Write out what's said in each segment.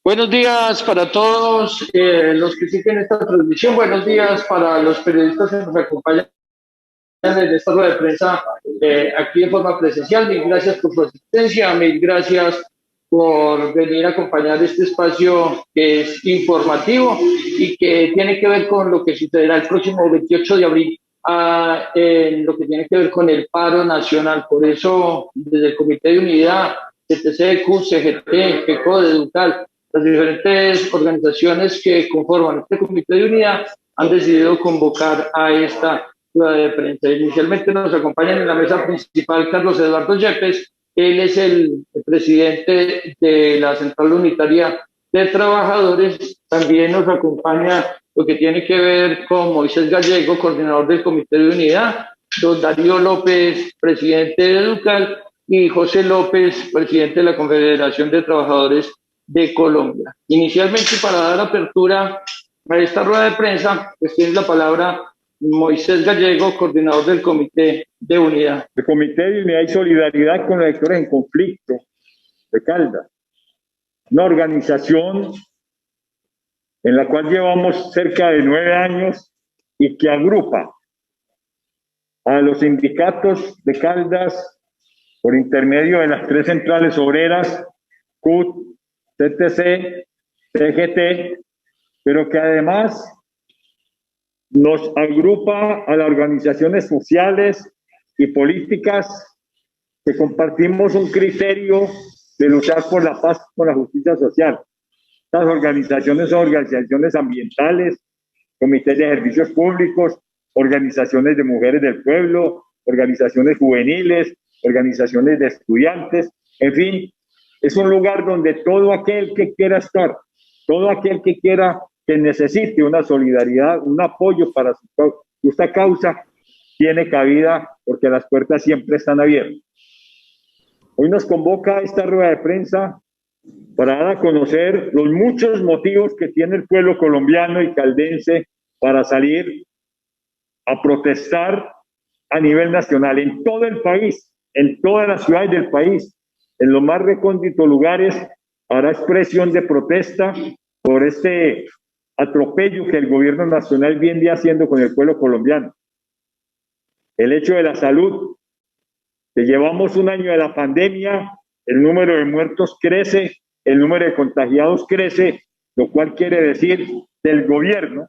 Buenos días para todos los que siguen esta transmisión. Buenos días para los periodistas que nos acompañan en esta rueda de prensa aquí de forma presencial. Mil gracias por su asistencia, mil gracias por venir a acompañar este espacio que es informativo y que tiene que ver con lo que sucederá el próximo 28 de abril, en lo que tiene que ver con el paro nacional. Por eso, desde el Comité de Unidad, CTC, CUT, CGT, PECO, Educal, las diferentes organizaciones que conforman este Comité de Unidad han decidido convocar a esta rueda de prensa. Inicialmente nos acompañan en la mesa principal Carlos Eduardo Yepes. Él es el presidente de la Central Unitaria de Trabajadores. También nos acompaña lo que tiene que ver con Moisés Gallego, coordinador del Comité de Unidad, don Darío López, presidente de Educal, y José López, presidente de la Confederación de Trabajadores de Colombia. Inicialmente, para dar apertura a esta rueda de prensa, pues tiene la palabra Moisés Gallego, coordinador del Comité de Unidad. El Comité de Unidad y Solidaridad con los sectores en conflicto de Caldas, una organización en la cual llevamos cerca de 9 años y que agrupa a los sindicatos de Caldas por intermedio de las 3 centrales obreras, CUT, CTC, CGT, pero que además nos agrupa a las organizaciones sociales y políticas que compartimos un criterio de luchar por la paz, por la justicia social. Estas organizaciones son organizaciones ambientales, comités de servicios públicos, organizaciones de mujeres del pueblo, organizaciones juveniles, organizaciones de estudiantes, en fin, es un lugar donde todo aquel que quiera estar, todo aquel que quiera, que necesite una solidaridad, un apoyo para su justa causa, tiene cabida porque las puertas siempre están abiertas. Hoy nos convoca esta rueda de prensa para dar a conocer los muchos motivos que tiene el pueblo colombiano y caldense para salir a protestar a nivel nacional, en todo el país, en todas las ciudades del país, en los más recónditos lugares, habrá expresión de protesta por este atropello que el gobierno nacional viene haciendo con el pueblo colombiano. El hecho de la salud, que llevamos un año de la pandemia, el número de muertos crece, el número de contagiados crece, lo cual quiere decir que el gobierno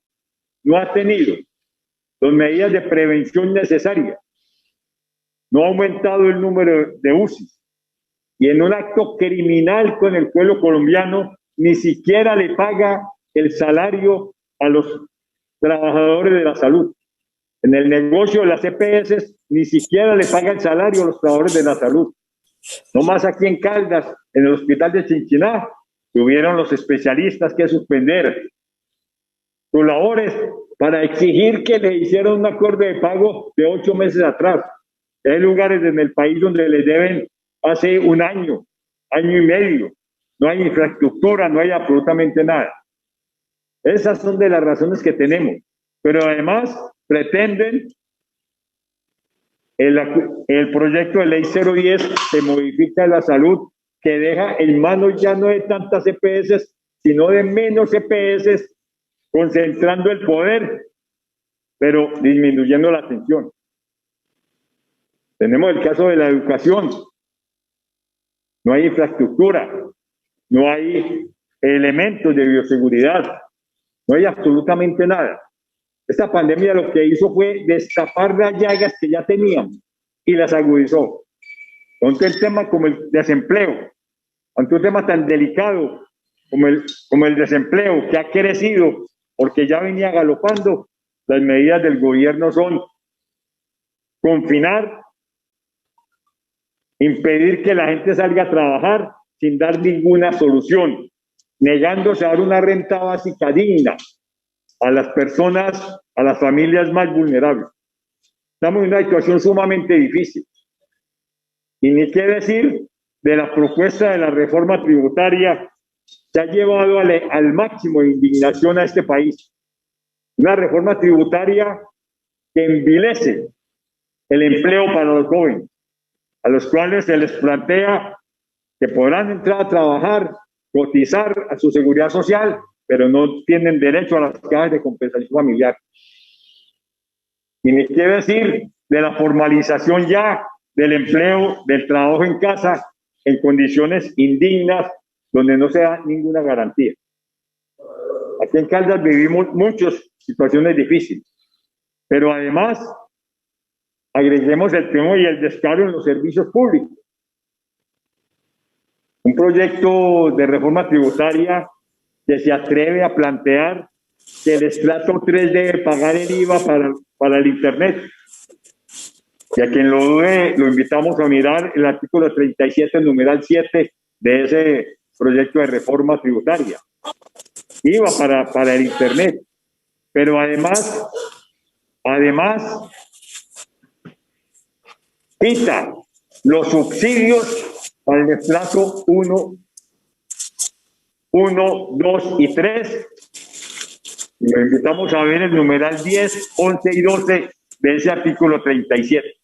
no ha tenido las medidas de prevención necesarias, no ha aumentado el número de UCI, y en un acto criminal con el pueblo colombiano ni siquiera le paga el salario a los trabajadores de la salud. En el negocio de las EPS ni siquiera le paga el salario a los trabajadores de la salud. No más aquí en Caldas, en el hospital de Chinchiná, tuvieron los especialistas que suspender sus labores para exigir que le hicieran un acuerdo de pago de 8 meses atrás. Hay lugares en el país donde les deben hace un año, año y medio. No hay infraestructura, no hay absolutamente nada. Esas son de las razones que tenemos. Pero además pretenden el proyecto de ley 010 que modifica la salud, que deja en manos ya no de tantas EPS, sino de menos EPS, concentrando el poder, pero disminuyendo la atención. Tenemos el caso de la educación. No hay infraestructura, no hay elementos de bioseguridad, no hay absolutamente nada. Esta pandemia lo que hizo fue destapar las llagas que ya teníamos y las agudizó. Ante el tema como el desempleo, ante un tema tan delicado como el desempleo, que ha crecido porque ya venía galopando, las medidas del gobierno son confinar, impedir que la gente salga a trabajar sin dar ninguna solución, negándose a dar una renta básica digna a las personas, a las familias más vulnerables. Estamos en una situación sumamente difícil. Y ni qué decir de la propuesta de la reforma tributaria que ha llevado al máximo de indignación a este país. Una reforma tributaria que envilece el empleo para los jóvenes, a los cuales se les plantea que podrán entrar a trabajar cotizar a su seguridad social, pero no tienen derecho a las cajas de compensación familiar. Y me quiero decir de la formalización ya del empleo, del trabajo en casa, en condiciones indignas, donde no se da ninguna garantía. Aquí en Caldas vivimos muchas situaciones difíciles, pero además agreguemos el tema y el descaro en los servicios públicos. Un proyecto de reforma tributaria que se atreve a plantear que el estrato 3 debe pagar el IVA para el Internet. Y a quien lo dude, lo invitamos a mirar el artículo 37, numeral 7 de ese proyecto de reforma tributaria. IVA para el Internet. Pero además quita los subsidios para el estrato 1, 2 y 3. Y lo invitamos a ver el numeral 10, 11 y 12 de ese artículo 37.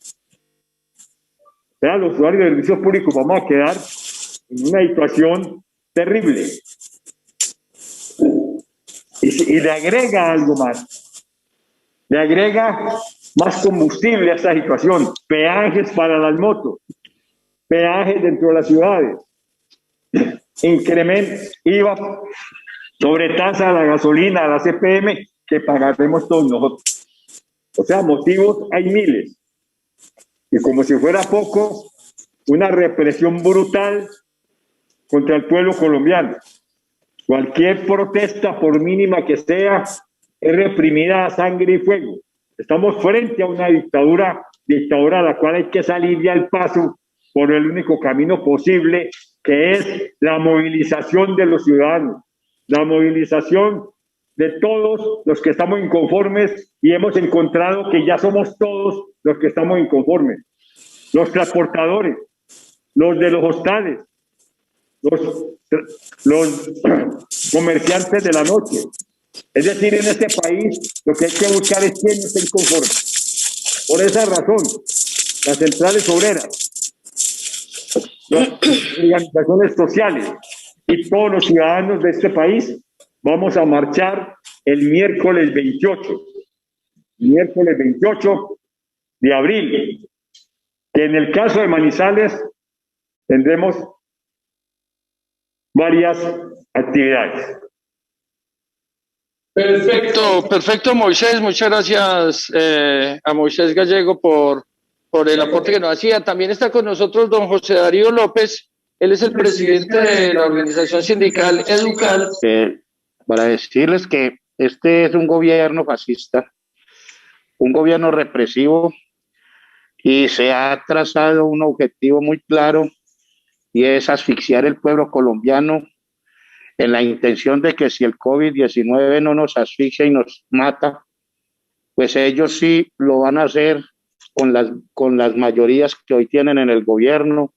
O sea, los usuarios de servicios públicos vamos a quedar en una situación terrible. Y le agrega algo más. Le agrega más combustible a esta situación. Peajes para las motos. Peajes dentro de las ciudades. Incremento IVA sobre tasa a la gasolina, a la CPM, que pagaremos todos nosotros. O sea, motivos hay miles. Y como si fuera poco, una represión brutal contra el pueblo colombiano. Cualquier protesta, por mínima que sea, es reprimida a sangre y fuego. Estamos frente a una dictadura a la cual hay que salir ya al paso por el único camino posible, que es la movilización de los ciudadanos, la movilización de todos los que estamos inconformes, y hemos encontrado que ya somos todos los que estamos inconformes. Los transportadores, los de los hostales, los comerciantes de la noche. Es decir, en este país lo que hay que buscar es quién está inconforme. Por esa razón, las centrales obreras, las organizaciones sociales y todos los ciudadanos de este país vamos a marchar el miércoles 28 de abril, que en el caso de Manizales tendremos varias actividades. Perfecto, Moisés. Muchas gracias a Moisés Gallego por el aporte que nos hacía. También está con nosotros don José Darío López. Él es el presidente de la organización sindical Educal. Para decirles que este es un gobierno fascista, un gobierno represivo, y se ha trazado un objetivo muy claro, y es asfixiar el pueblo colombiano en la intención de que si el COVID-19 no nos asfixia y nos mata, pues ellos sí lo van a hacer con las mayorías que hoy tienen en el gobierno,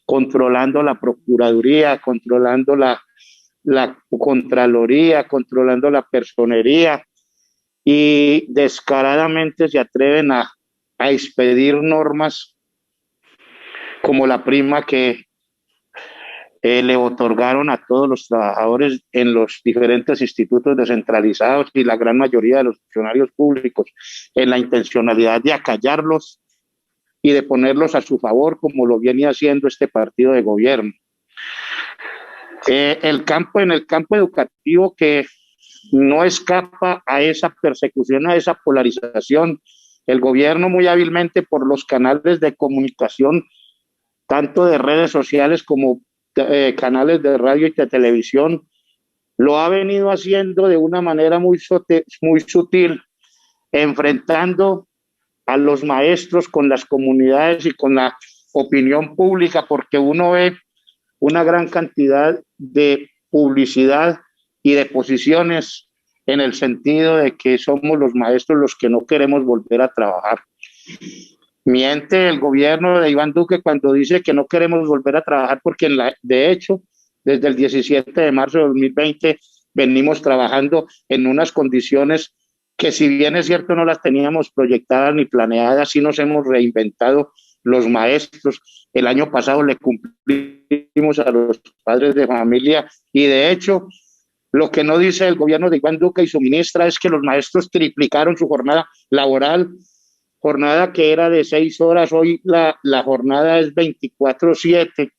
controlando la Procuraduría, controlando la Contraloría, controlando la Personería, y descaradamente se atreven a expedir normas como la prima que le otorgaron a todos los trabajadores en los diferentes institutos descentralizados y la gran mayoría de los funcionarios públicos, en la intencionalidad de acallarlos y de ponerlos a su favor, como lo viene haciendo este partido de gobierno. En el campo educativo, que no escapa a esa persecución, a esa polarización, el gobierno muy hábilmente por los canales de comunicación, tanto de redes sociales como canales de radio y de televisión, lo ha venido haciendo de una manera muy sutil, enfrentando a los maestros con las comunidades y con la opinión pública, porque uno ve una gran cantidad de publicidad y de posiciones en el sentido de que somos los maestros los que no queremos volver a trabajar. Miente el gobierno de Iván Duque cuando dice que no queremos volver a trabajar, porque de hecho, desde el 17 de marzo de 2020 venimos trabajando en unas condiciones que, si bien es cierto, no las teníamos proyectadas ni planeadas, sí nos hemos reinventado los maestros. El año pasado le cumplimos a los padres de familia y de hecho lo que no dice el gobierno de Iván Duque y su ministra es que los maestros triplicaron su jornada laboral, jornada que era de 6 horas, hoy la jornada es 24/7.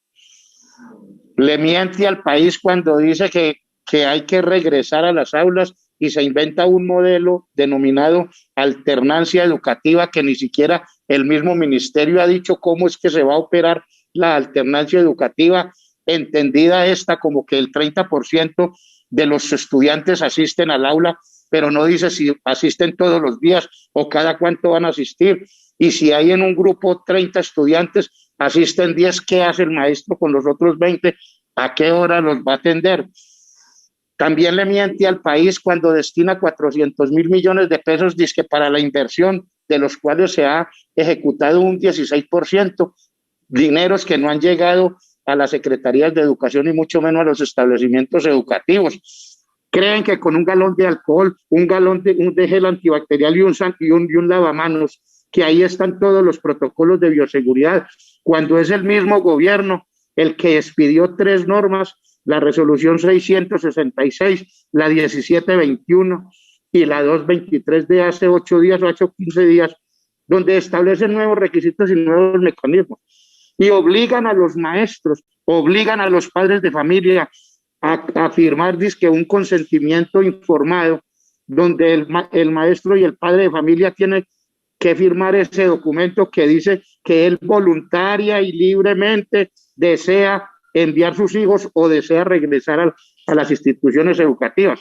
Le miente al país cuando dice que hay que regresar a las aulas y se inventa un modelo denominado alternancia educativa que ni siquiera el mismo ministerio ha dicho cómo es que se va a operar la alternancia educativa, entendida esta como que el 30% de los estudiantes asisten al aula, pero no dice si asisten todos los días o cada cuánto van a asistir. Y si hay en un grupo 30 estudiantes, asisten 10, ¿qué hace el maestro con los otros 20? ¿A qué hora los va a atender? También le miente al país cuando destina 400.000 millones de pesos dizque para la inversión, de los cuales se ha ejecutado un 16%, dineros que no han llegado a las secretarías de educación y mucho menos a los establecimientos educativos. Creen que con un galón de alcohol, un galón de gel antibacterial y un lavamanos, que ahí están todos los protocolos de bioseguridad, cuando es el mismo gobierno el que expidió 3 normas, la resolución 666, la 1721 y la 223 de hace 8 días o 15 días, donde establecen nuevos requisitos y nuevos mecanismos y obligan a los maestros, obligan a los padres de familia a firmar dizque un consentimiento informado, donde el maestro y el padre de familia tienen que firmar ese documento que dice que él voluntaria y libremente desea enviar sus hijos o desea regresar a las instituciones educativas.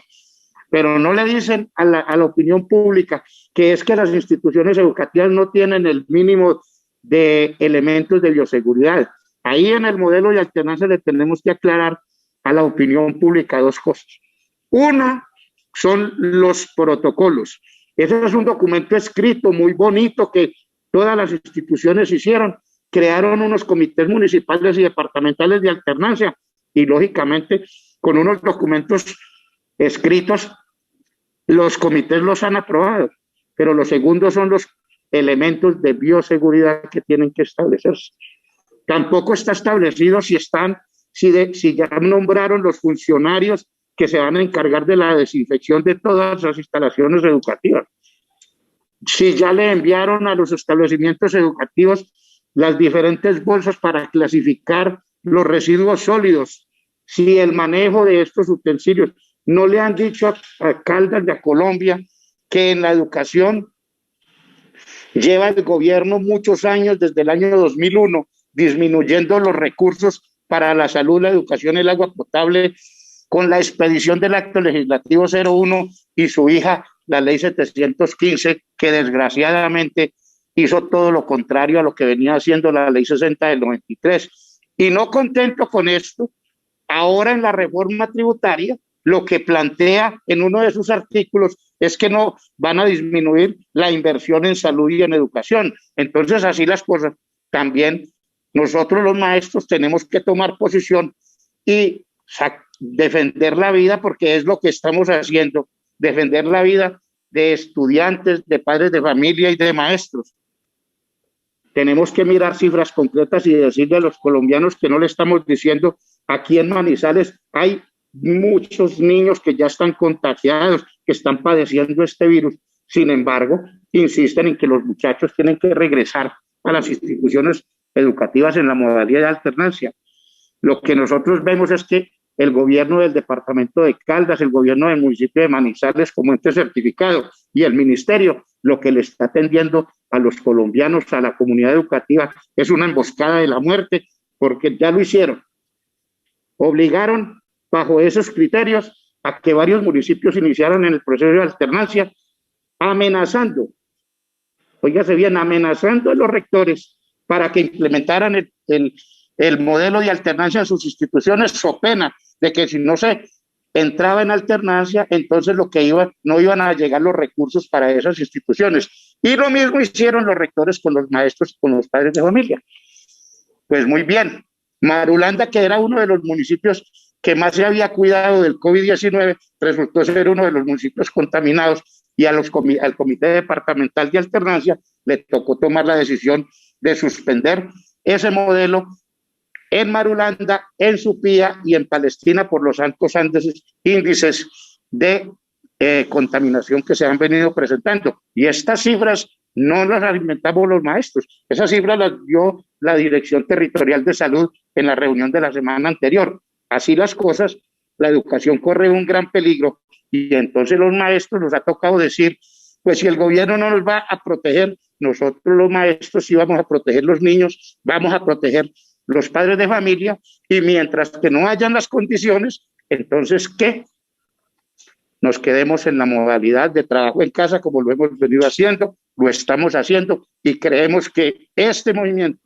Pero no le dicen a la opinión pública que es que las instituciones educativas no tienen el mínimo de elementos de bioseguridad. Ahí en el modelo de alternancia le tenemos que aclarar a la opinión pública 2 cosas. Una son los protocolos. Ese es un documento escrito muy bonito que todas las instituciones hicieron, crearon unos comités municipales y departamentales de alternancia y lógicamente con unos documentos escritos los comités los han aprobado, pero lo segundo son los elementos de bioseguridad que tienen que establecerse. Tampoco está establecido si ya nombraron los funcionarios que se van a encargar de la desinfección de todas las instalaciones educativas. Si ya le enviaron a los establecimientos educativos las diferentes bolsas para clasificar los residuos sólidos, si el manejo de estos utensilios. No le han dicho a Caldas de Colombia que en la educación lleva el gobierno muchos años, desde el año 2001, disminuyendo los recursos para la salud, la educación, el agua potable, con la expedición del acto legislativo 01 y su hija, la ley 715, que desgraciadamente hizo todo lo contrario a lo que venía haciendo la ley 60 del 93. Y no contento con esto, ahora en la reforma tributaria, lo que plantea en uno de sus artículos es que no van a disminuir la inversión en salud y en educación. Entonces, así las cosas, también nosotros los maestros tenemos que tomar posición y defender la vida, porque es lo que estamos haciendo, defender la vida de estudiantes, de padres de familia y de maestros. Tenemos que mirar cifras concretas y decirle a los colombianos que no le estamos diciendo aquí en Manizales hay muchos niños que ya están contagiados, que están padeciendo este virus. Sin embargo, insisten en que los muchachos tienen que regresar a las instituciones educativas en la modalidad de alternancia. Lo que nosotros vemos es que el gobierno del departamento de Caldas, el gobierno del municipio de Manizales como ente certificado y el ministerio, lo que le está atendiendo a los colombianos, a la comunidad educativa, es una emboscada de la muerte, porque ya lo hicieron. Obligaron bajo esos criterios a que varios municipios iniciaran en el proceso de alternancia, amenazando, óigase bien, amenazando a los rectores para que implementaran el modelo de alternancia en sus instituciones, so pena de que si no se entraba en alternancia, entonces no iban a llegar los recursos para esas instituciones. Y lo mismo hicieron los rectores con los maestros y con los padres de familia. Pues muy bien, Marulanda, que era uno de los municipios que más se había cuidado del COVID-19, resultó ser uno de los municipios contaminados y al Comité Departamental de Alternancia le tocó tomar la decisión de suspender ese modelo en Marulanda, en Supía y en Palestina por los altos índices de contaminación que se han venido presentando. Y estas cifras no las alimentamos los maestros, esas cifras las dio la Dirección Territorial de Salud en la reunión de la semana anterior. Así las cosas, la educación corre un gran peligro y entonces los maestros nos ha tocado decir, pues si el gobierno no nos va a proteger, nosotros los maestros sí vamos a proteger los niños, vamos a proteger los padres de familia, y mientras que no hayan las condiciones, entonces ¿qué? Nos quedemos en la modalidad de trabajo en casa como lo hemos venido haciendo, lo estamos haciendo, y creemos que este movimiento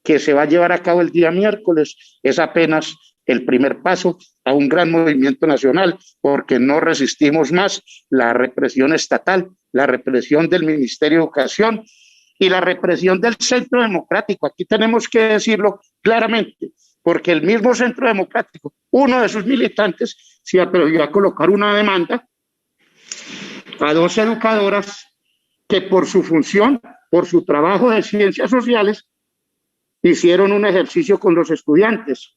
que se va a llevar a cabo el día miércoles es apenas el primer paso a un gran movimiento nacional, porque no resistimos más la represión estatal, la represión del Ministerio de Educación y la represión del Centro Democrático. Aquí tenemos que decirlo claramente, porque el mismo Centro Democrático, uno de sus militantes, se atrevió a colocar una demanda a 2 educadoras que por su función, por su trabajo de ciencias sociales, hicieron un ejercicio con los estudiantes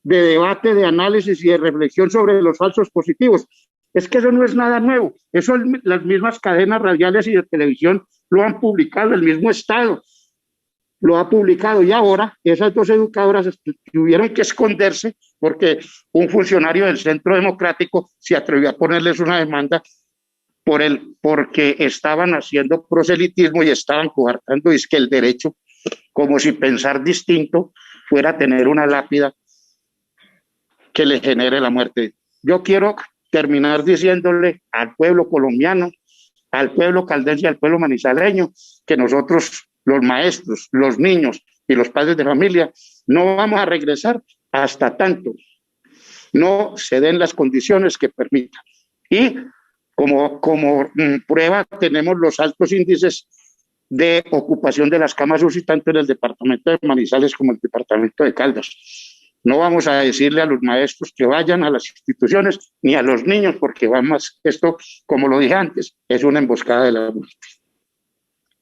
de debate, de análisis y de reflexión sobre los falsos positivos. Es que eso no es nada nuevo, eso las mismas cadenas radiales y de televisión lo han publicado, el mismo Estado lo ha publicado, y ahora esas 2 educadoras tuvieron que esconderse porque un funcionario del Centro Democrático se atrevió a ponerles una demanda porque estaban haciendo proselitismo y estaban coartando el derecho, como si pensar distinto fuera a tener una lápida que le genere la muerte. Yo quiero terminar diciéndole al pueblo colombiano, al pueblo caldense y al pueblo manizaleño, que nosotros, los maestros, los niños y los padres de familia, no vamos a regresar hasta tanto no se den las condiciones que permitan. Y como prueba tenemos los altos índices de ocupación de las camas UCI tanto en el departamento de Manizales como en el departamento de Caldas. No vamos a decirle a los maestros que vayan a las instituciones ni a los niños, porque vamos, esto, como lo dije antes, es una emboscada de la muerte.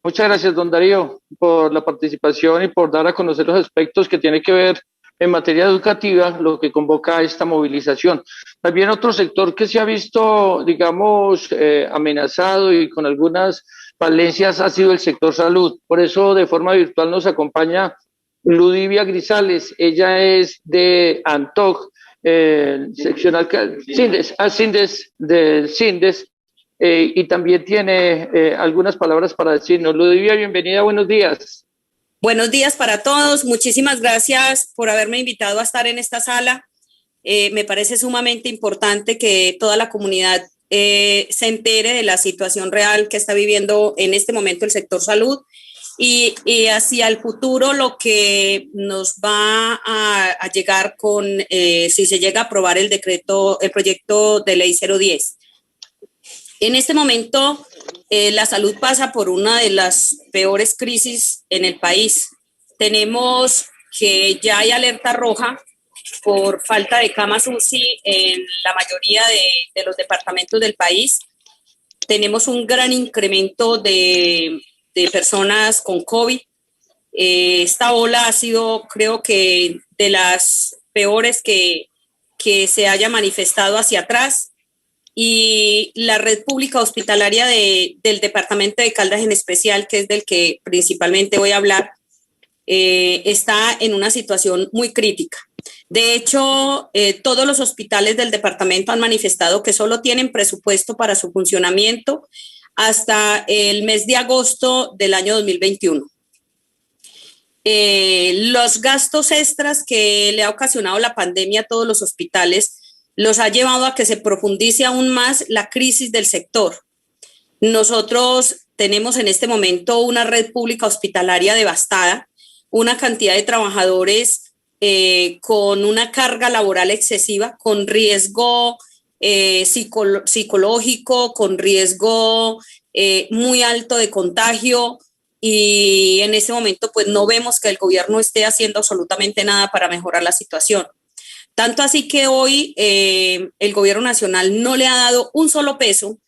Muchas gracias, don Darío, por la participación y por dar a conocer los aspectos que tienen que ver en materia educativa, lo que convoca a esta movilización. También otro sector que se ha visto, digamos, amenazado y con algunas falencias ha sido el sector salud. Por eso, de forma virtual nos acompaña Ludivia Grisales. Ella es de ANTOC, seccional CINDES, del CINDES, y también tiene algunas palabras para decirnos. Ludivia, bienvenida, buenos días. Buenos días para todos, muchísimas gracias por haberme invitado a estar en esta sala. Me parece sumamente importante que toda la comunidad se entere de la situación real que está viviendo en este momento el sector salud y hacia el futuro lo que nos va a llegar con si se llega a aprobar el proyecto de ley 010. En este momento la salud pasa por una de las peores crisis en el país. Tenemos que ya hay alerta roja por falta de camas UCI en la mayoría de los departamentos del país. Tenemos un gran incremento de personas con COVID. Esta ola ha sido, creo que, de las peores que se haya manifestado hacia atrás. Y la red pública hospitalaria del departamento de Caldas en especial, que es del que principalmente voy a hablar, está en una situación muy crítica. De hecho, todos los hospitales del departamento han manifestado que solo tienen presupuesto para su funcionamiento hasta el mes de agosto del año 2021. Los gastos extras que le ha ocasionado la pandemia a todos los hospitales los ha llevado a que se profundice aún más la crisis del sector. Nosotros tenemos en este momento una red pública hospitalaria devastada, una cantidad de trabajadores con una carga laboral excesiva, con riesgo psicológico, con riesgo muy alto de contagio, y en este momento pues no vemos que el gobierno esté haciendo absolutamente nada para mejorar la situación. Tanto así que hoy el gobierno nacional no le ha dado un solo peso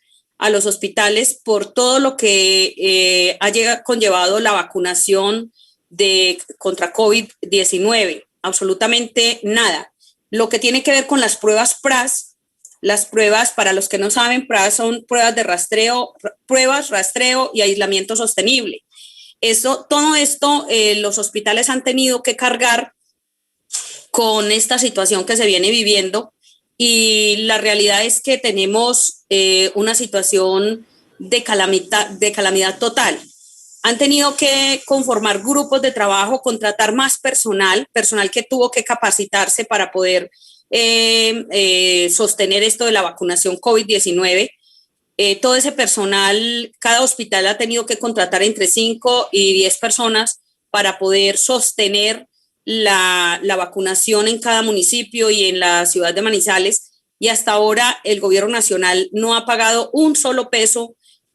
a los hospitales por todo lo que ha conllevado la vacunación contra COVID-19. Absolutamente nada. Lo que tiene que ver con las pruebas PRAS, las pruebas, para los que no saben, PRAS son pruebas de rastreo, rastreo y aislamiento sostenible. Todo esto los hospitales han tenido que cargar con esta situación que se viene viviendo, y la realidad es que tenemos una situación de calamidad total. Han tenido que conformar grupos de trabajo, contratar más personal que tuvo que capacitarse para poder sostener esto de la vacunación COVID-19. Todo ese personal, cada hospital ha tenido que contratar entre 5 y 10 personas para poder sostener la vacunación en cada municipio y en la ciudad de Manizales, y hasta ahora el gobierno nacional no ha pagado un solo peso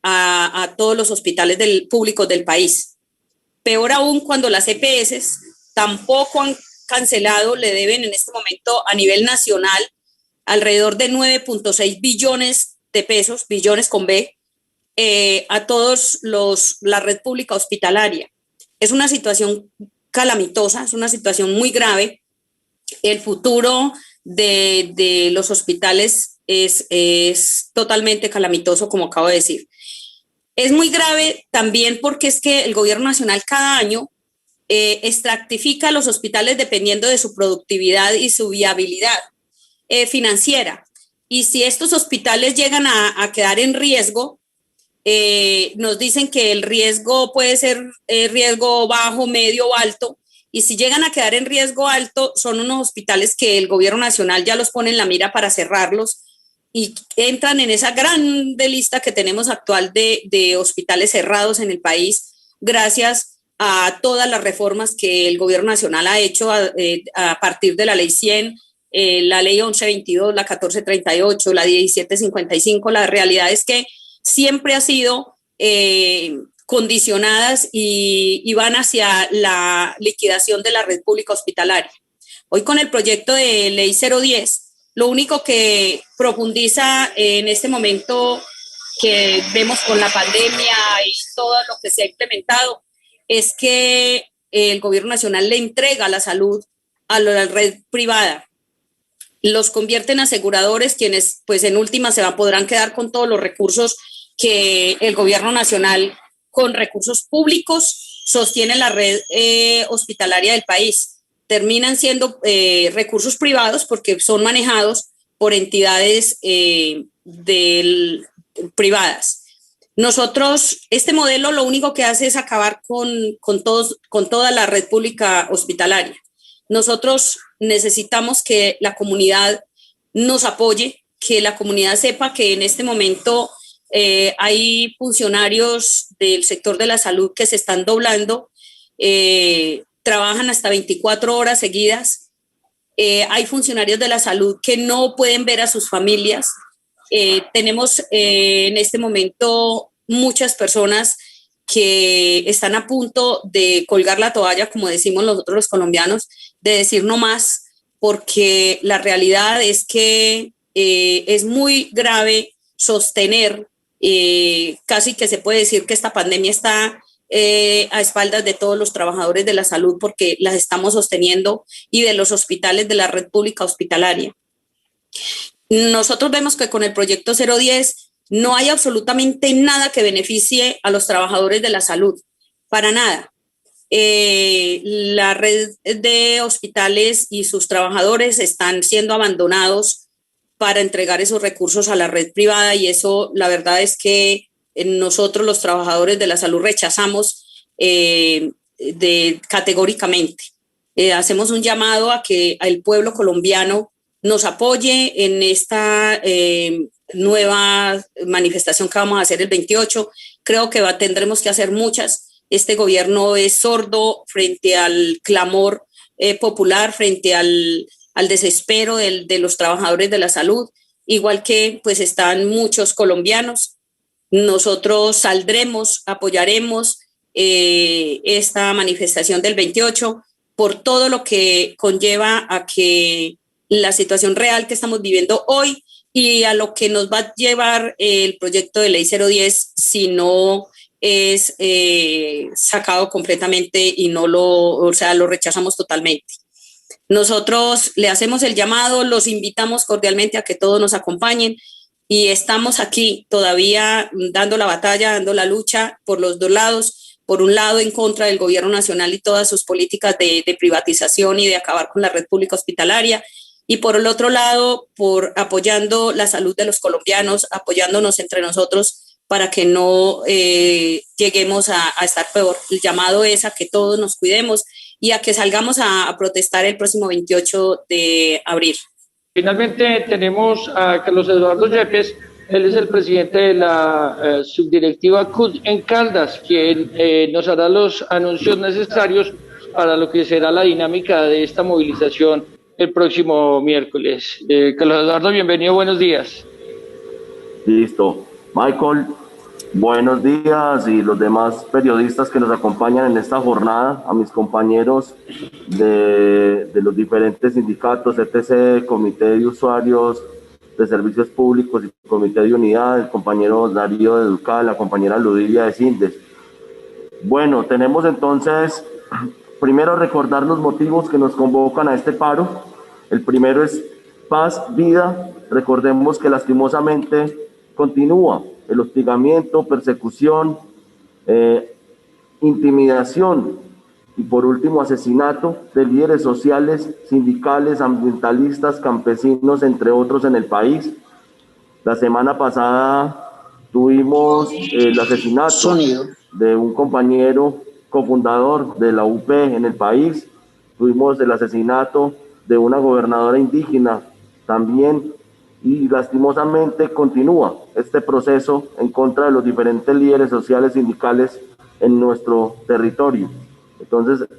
a todos los hospitales públicos del país. Peor aún, cuando las EPS tampoco han cancelado, le deben en este momento a nivel nacional alrededor de 9.6 billones de pesos, billones con B, a todos la red pública hospitalaria. Es una situación calamitosa, es una situación muy grave. El futuro de los hospitales es totalmente calamitoso, como acabo de decir. Es muy grave también porque es que el gobierno nacional cada año estratifica a los hospitales dependiendo de su productividad y su viabilidad financiera. Y si estos hospitales llegan a quedar en riesgo, nos dicen que el riesgo puede ser riesgo bajo, medio o alto, y si llegan a quedar en riesgo alto, son unos hospitales que el gobierno nacional ya los pone en la mira para cerrarlos, y entran en esa grande lista que tenemos actual de hospitales cerrados en el país, gracias a todas las reformas que el gobierno nacional ha hecho a partir de la ley 100, la ley 1122, la 1438, la 1755. La realidad es que siempre ha sido condicionadas y van hacia la liquidación de la red pública hospitalaria. Hoy, con el proyecto de ley 010, lo único que profundiza en este momento que vemos con la pandemia y todo lo que se ha implementado es que el gobierno nacional le entrega la salud a la red privada. Los convierte en aseguradores, quienes pues en última podrán quedar con todos los recursos que el gobierno nacional, con recursos públicos, sostiene la red hospitalaria del país. Terminan siendo recursos privados porque son manejados por entidades privadas. Nosotros, este modelo lo único que hace es acabar con toda la red pública hospitalaria. Nosotros necesitamos que la comunidad nos apoye, que la comunidad sepa que en este momento hay funcionarios del sector de la salud que se están doblando, trabajan hasta 24 horas seguidas. Hay funcionarios de la salud que no pueden ver a sus familias. Tenemos en este momento muchas personas que están a punto de colgar la toalla, como decimos nosotros los colombianos, de decir no más, porque la realidad es que es muy grave sostener, casi que se puede decir que esta pandemia está a espaldas de todos los trabajadores de la salud, porque las estamos sosteniendo, y de los hospitales de la red pública hospitalaria. Nosotros vemos que con el proyecto 010 no hay absolutamente nada que beneficie a los trabajadores de la salud, para nada. La red de hospitales y sus trabajadores están siendo abandonados para entregar esos recursos a la red privada, y eso, la verdad es que nosotros los trabajadores de la salud rechazamos categóricamente. Hacemos un llamado a que el pueblo colombiano nos apoye en esta nueva manifestación que vamos a hacer el 28. Creo que tendremos que hacer muchas. Este gobierno es sordo frente al clamor popular, frente al desespero de los trabajadores de la salud, igual que pues están muchos colombianos. Nosotros saldremos, apoyaremos esta manifestación del 28 por todo lo que conlleva a que la situación real que estamos viviendo hoy y a lo que nos va a llevar el proyecto de ley 010 si no es sacado completamente y no lo rechazamos totalmente. Nosotros le hacemos el llamado, los invitamos cordialmente a que todos nos acompañen y estamos aquí todavía dando la batalla, dando la lucha por los dos lados. Por un lado, en contra del gobierno nacional y todas sus políticas de privatización y de acabar con la red pública hospitalaria. Y por el otro lado, por apoyando la salud de los colombianos, apoyándonos entre nosotros para que no lleguemos a estar peor. El llamado es a que todos nos cuidemos y a que salgamos a protestar el próximo 28 de abril. Finalmente tenemos a Carlos Eduardo Yepes, él es el presidente de la subdirectiva CUT en Caldas, quien nos hará los anuncios necesarios para lo que será la dinámica de esta movilización el próximo miércoles. Carlos Eduardo, bienvenido, buenos días. Listo. Michael, buenos días y los demás periodistas que nos acompañan en esta jornada, a mis compañeros de los diferentes sindicatos, ETC, Comité de Usuarios de Servicios Públicos y Comité de Unidad, el compañero Darío de Educal, la compañera Ludivia de Sindes. Bueno, tenemos entonces, primero recordar los motivos que nos convocan a este paro. El primero es paz, vida. Recordemos que lastimosamente continúa el hostigamiento, persecución, intimidación y por último asesinato de líderes sociales, sindicales, ambientalistas, campesinos, entre otros en el país. La semana pasada tuvimos el asesinato de un compañero cofundador de la UP en el país. Tuvimos el asesinato de una gobernadora indígena también. Y lastimosamente continúa este proceso en contra de los diferentes líderes sociales sindicales en nuestro territorio. Entonces,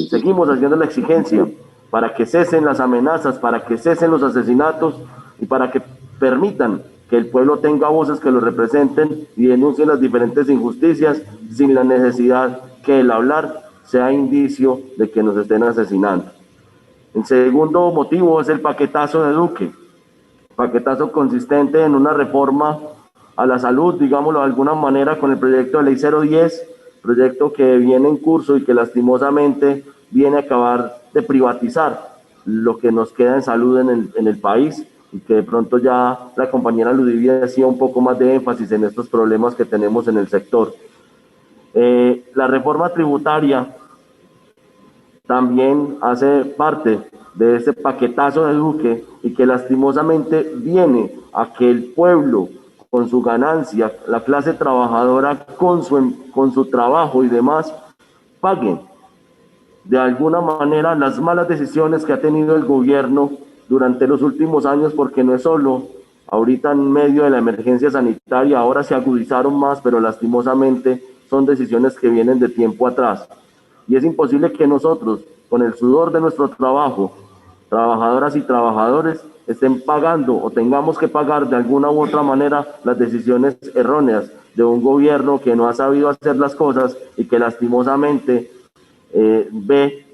seguimos haciendo la exigencia para que cesen las amenazas, para que cesen los asesinatos y para que permitan que el pueblo tenga voces que lo representen y denuncien las diferentes injusticias sin la necesidad que el hablar sea indicio de que nos estén asesinando. El segundo motivo es el paquetazo de Duque. Paquetazo consistente en una reforma a la salud, digámoslo de alguna manera, con el proyecto de ley 010, proyecto que viene en curso y que lastimosamente viene a acabar de privatizar lo que nos queda en salud en el país y que de pronto ya la compañera Ludivia hacía un poco más de énfasis en estos problemas que tenemos en el sector. La reforma tributaria también hace parte de ese paquetazo de Duque y que lastimosamente viene a que el pueblo con su ganancia, la clase trabajadora con su trabajo y demás, paguen de alguna manera las malas decisiones que ha tenido el gobierno durante los últimos años, porque no es solo ahorita en medio de la emergencia sanitaria, ahora se agudizaron más, pero lastimosamente son decisiones que vienen de tiempo atrás. Y es imposible que nosotros, con el sudor de nuestro trabajo, trabajadoras y trabajadores, estén pagando o tengamos que pagar de alguna u otra manera las decisiones erróneas de un gobierno que no ha sabido hacer las cosas y que lastimosamente ve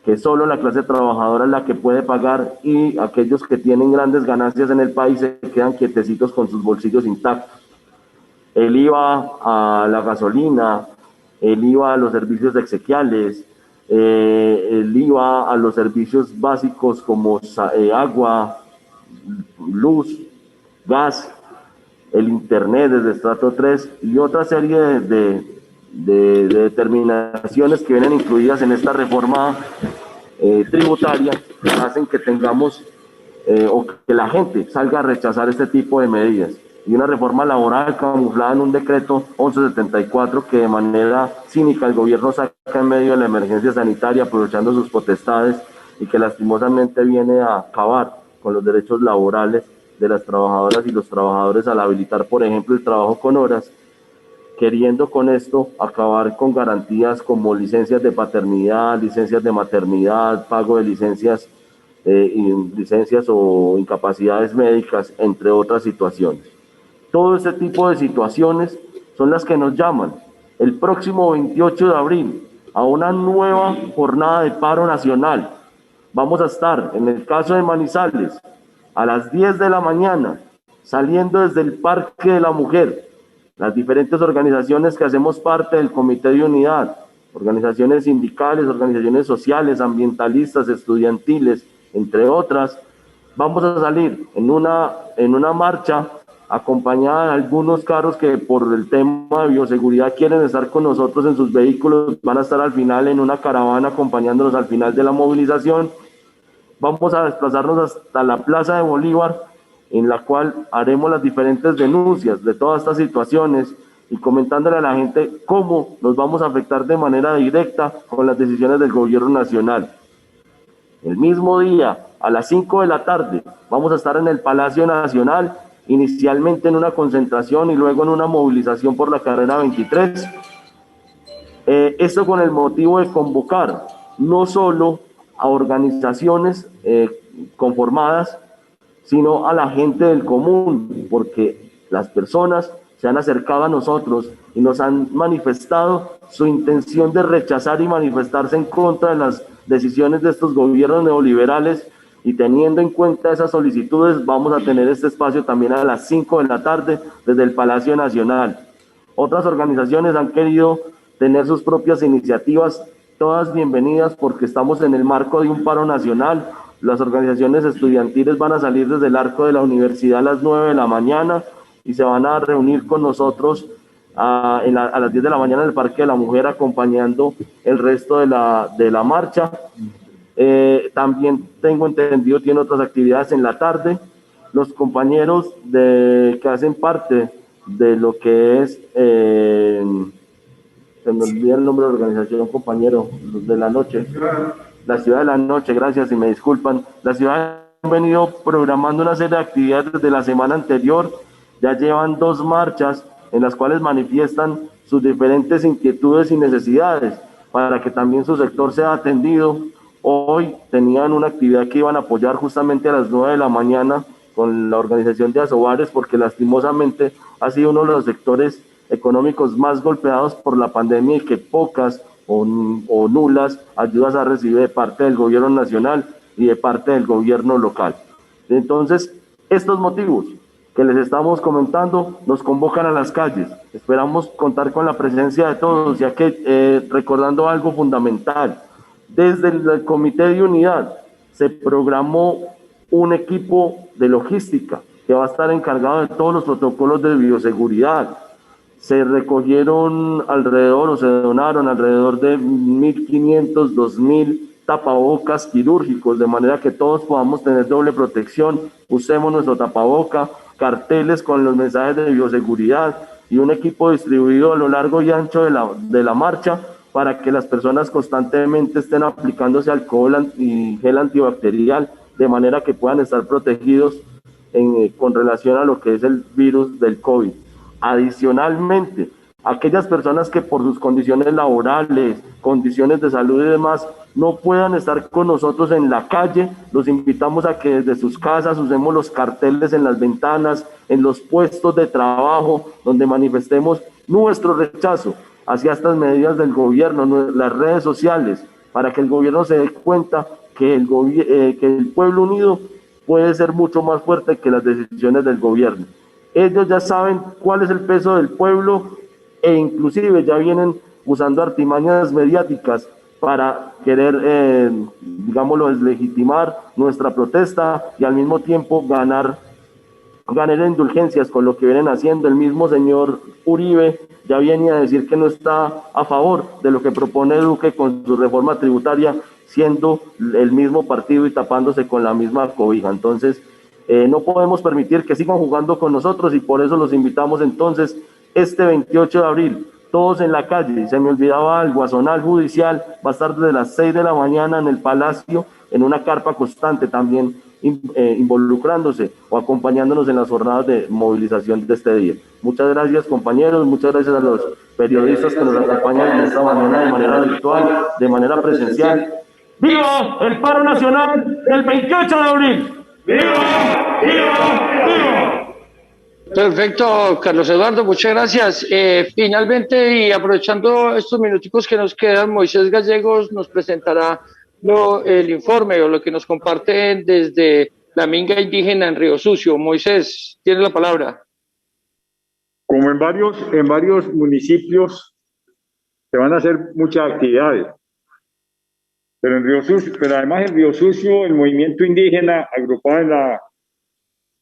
que solo la clase trabajadora es la que puede pagar y aquellos que tienen grandes ganancias en el país se quedan quietecitos con sus bolsillos intactos. El IVA a la gasolina, el IVA a los servicios exequiales, el IVA a los servicios básicos como agua, luz, gas, el internet desde estrato 3 y otra serie de determinaciones que vienen incluidas en esta reforma tributaria hacen que tengamos o que la gente salga a rechazar este tipo de medidas. Y una reforma laboral camuflada en un decreto 1174 que de manera cínica el gobierno saca en medio de la emergencia sanitaria aprovechando sus potestades y que lastimosamente viene a acabar con los derechos laborales de las trabajadoras y los trabajadores al habilitar, por ejemplo, el trabajo con horas, queriendo con esto acabar con garantías como licencias de paternidad, licencias de maternidad, pago de licencias o incapacidades médicas, entre otras situaciones. Todo este tipo de situaciones son las que nos llaman el próximo 28 de abril a una nueva jornada de paro nacional, Vamos a estar, en el caso de Manizales, a las 10 de la mañana, saliendo desde el Parque de la Mujer, las diferentes organizaciones que hacemos parte del Comité de Unidad, organizaciones sindicales, organizaciones sociales, ambientalistas, estudiantiles, entre otras, vamos a salir en una marcha acompañada de algunos carros que por el tema de bioseguridad quieren estar con nosotros en sus vehículos, van a estar al final en una caravana acompañándonos al final de la movilización. Vamos a desplazarnos hasta la Plaza de Bolívar, en la cual haremos las diferentes denuncias de todas estas situaciones y comentándole a la gente cómo nos vamos a afectar de manera directa con las decisiones del gobierno nacional. El mismo día, a las 5 de la tarde, vamos a estar en el Palacio Nacional, inicialmente en una concentración y luego en una movilización por la carrera 23. Esto con el motivo de convocar no solo a organizaciones conformadas, sino a la gente del común, porque las personas se han acercado a nosotros y nos han manifestado su intención de rechazar y manifestarse en contra de las decisiones de estos gobiernos neoliberales, y teniendo en cuenta esas solicitudes vamos a tener este espacio también a las 5 de la tarde desde el Palacio Nacional. Otras organizaciones han querido tener sus propias iniciativas, todas bienvenidas porque estamos en el marco de un paro nacional. Las organizaciones estudiantiles van a salir desde el arco de la universidad a las 9 de la mañana y se van a reunir con nosotros a las 10 de la mañana en el Parque de la Mujer acompañando el resto de la marcha. También tengo entendido tiene otras actividades en la tarde. Los compañeros que hacen parte de lo que es se me olvida el nombre de la organización, compañero, los de la noche, la Ciudad de la Noche, gracias y me disculpan. La ciudad han venido programando una serie de actividades desde la semana anterior, ya llevan 2 marchas en las cuales manifiestan sus diferentes inquietudes y necesidades para que también su sector sea atendido. Hoy tenían una actividad que iban a apoyar justamente a las 9 de la mañana con la organización de Asobares, porque lastimosamente ha sido uno de los sectores económicos más golpeados por la pandemia y que pocas o nulas ayudas ha recibido de parte del gobierno nacional y de parte del gobierno local. Entonces, estos motivos que les estamos comentando nos convocan a las calles. Esperamos contar con la presencia de todos, ya que recordando algo fundamental, desde el Comité de Unidad se programó un equipo de logística que va a estar encargado de todos los protocolos de bioseguridad. Se recogieron alrededor o se donaron alrededor de 1.500, 2.000 tapabocas quirúrgicos, de manera que todos podamos tener doble protección. Usemos nuestro tapaboca, carteles con los mensajes de bioseguridad y un equipo distribuido a lo largo y ancho de la marcha para que las personas constantemente estén aplicándose alcohol y gel antibacterial, de manera que puedan estar protegidos con relación a lo que es el virus del COVID. Adicionalmente, aquellas personas que por sus condiciones laborales, condiciones de salud y demás, no puedan estar con nosotros en la calle, los invitamos a que desde sus casas usemos los carteles en las ventanas, en los puestos de trabajo, donde manifestemos nuestro rechazo hacia estas medidas del gobierno, las redes sociales, para que el gobierno se dé cuenta que el pueblo unido puede ser mucho más fuerte que las decisiones del gobierno. Ellos ya saben cuál es el peso del pueblo e inclusive ya vienen usando artimañas mediáticas para querer, digámoslo, deslegitimar nuestra protesta y al mismo tiempo ganar indulgencias con lo que vienen haciendo. El mismo señor Uribe ya viene a decir que no está a favor de lo que propone Duque con su reforma tributaria, siendo el mismo partido y tapándose con la misma cobija. Entonces, no podemos permitir que sigan jugando con nosotros y por eso los invitamos entonces este 28 de abril, todos en la calle. Se me olvidaba algo, Azonal Judicial va a estar desde las 6 de la mañana en el Palacio, en una carpa constante también involucrándose o acompañándonos en las jornadas de movilización de este día. Muchas gracias, compañeros, muchas gracias a los periodistas que nos acompañan en esta mañana de manera virtual, de manera presencial. ¡Viva el paro nacional del 28 de abril! ¡Viva! ¡Viva! ¡Viva! Perfecto, Carlos Eduardo, muchas gracias. Finalmente, y aprovechando estos minuticos que nos quedan, Moisés Gallegos nos presentará el informe o lo que nos comparten desde la minga indígena en Río Sucio. Moisés, tiene la palabra. Como en varios municipios se van a hacer muchas actividades, pero además en Río Sucio el movimiento indígena agrupado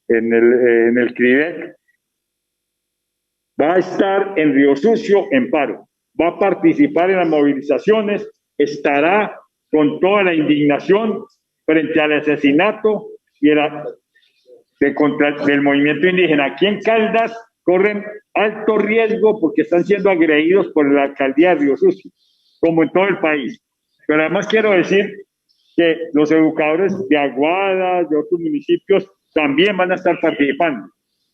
en el CRIDEC va a estar en Río Sucio en paro, va a participar en las movilizaciones, estará con toda la indignación frente al asesinato del movimiento indígena. Aquí en Caldas corren alto riesgo porque están siendo agredidos por la alcaldía de Río Sucio, como en todo el país. Pero además quiero decir que los educadores de Aguada, de otros municipios, también van a estar participando.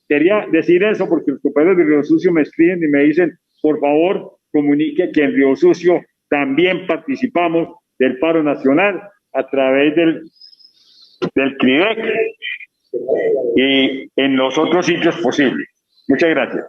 Quería decir eso porque los compañeros de Río Sucio me escriben y me dicen, por favor, comunique que en Río Sucio también participamos del paro nacional a través del CRIDEC y en los otros sitios posibles. Muchas gracias.